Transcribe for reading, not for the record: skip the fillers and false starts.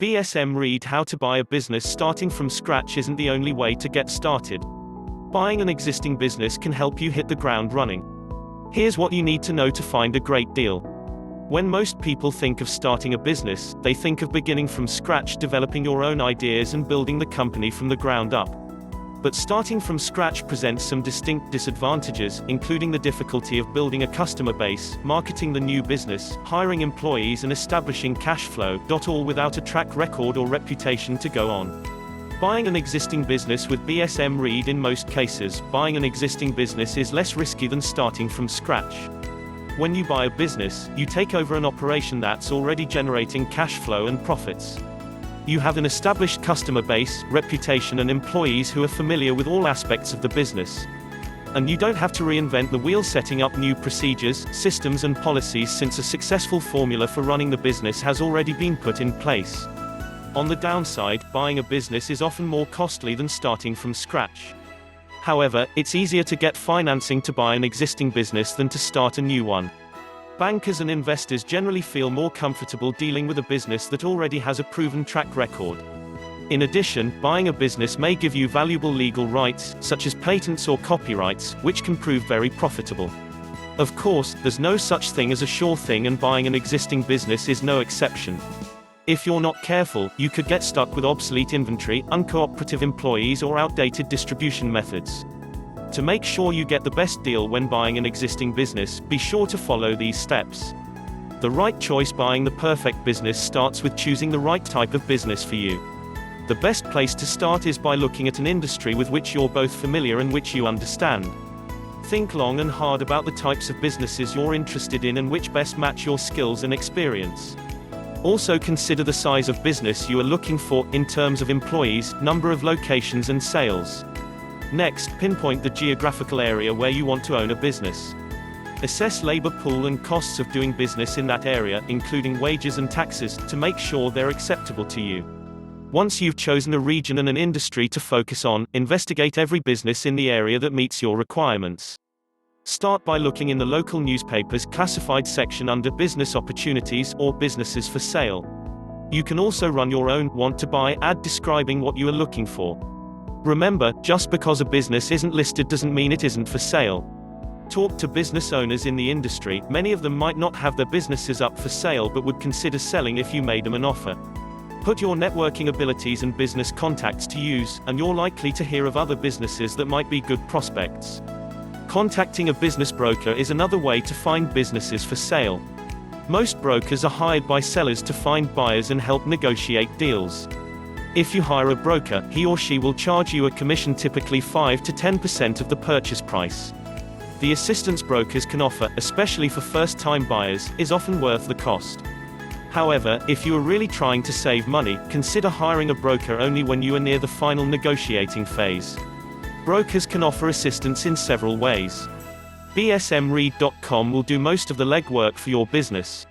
BSM Read How to Buy a Business. Starting from scratch isn't the only way to get started. Buying an existing business can help you hit the ground running. Here's what you need to know to find a great deal. When most people think of starting a business, they think of beginning from scratch, developing your own ideas and building the company from the ground up. But starting from scratch presents some distinct disadvantages, including the difficulty of building a customer base, marketing the new business, hiring employees and establishing cash flow, all without a track record or reputation to go on. Buying an existing business with BSM Read. In most cases, buying an existing business is less risky than starting from scratch. When you buy a business, you take over an operation that's already generating cash flow and profits. You have an established customer base, reputation and employees who are familiar with all aspects of the business. And you don't have to reinvent the wheel setting up new procedures, systems and policies, since a successful formula for running the business has already been put in place. On the downside, buying a business is often more costly than starting from scratch. However, it's easier to get financing to buy an existing business than to start a new one. Bankers and investors generally feel more comfortable dealing with a business that already has a proven track record. In addition, buying a business may give you valuable legal rights, such as patents or copyrights, which can prove very profitable. Of course, there's no such thing as a sure thing, and buying an existing business is no exception. If you're not careful, you could get stuck with obsolete inventory, uncooperative employees or outdated distribution methods. To make sure you get the best deal when buying an existing business, be sure to follow these steps. The right choice. Buying the perfect business starts with choosing the right type of business for you. The best place to start is by looking at an industry with which you're both familiar and which you understand. Think long and hard about the types of businesses you're interested in and which best match your skills and experience. Also consider the size of business you are looking for, in terms of employees, number of locations and sales. Next, pinpoint the geographical area where you want to own a business. Assess labor pool and costs of doing business in that area, including wages and taxes, to make sure they're acceptable to you. Once you've chosen a region and an industry to focus on, investigate every business in the area that meets your requirements. Start by looking in the local newspaper's classified section under Business Opportunities or Businesses for Sale. You can also run your own Want to Buy ad describing what you are looking for. Remember, just because a business isn't listed doesn't mean it isn't for sale. Talk to business owners in the industry. Many of them might not have their businesses up for sale but would consider selling if you made them an offer. Put your networking abilities and business contacts to use, and you're likely to hear of other businesses that might be good prospects. Contacting a business broker is another way to find businesses for sale. Most brokers are hired by sellers to find buyers and help negotiate deals. If you hire a broker, he or she will charge you a commission, typically 5 to 10% of the purchase price. The assistance brokers can offer, especially for first-time buyers, is often worth the cost. However, if you are really trying to save money, consider hiring a broker only when you are near the final negotiating phase. Brokers can offer assistance in several ways. BSMRead.com will do most of the legwork for your business.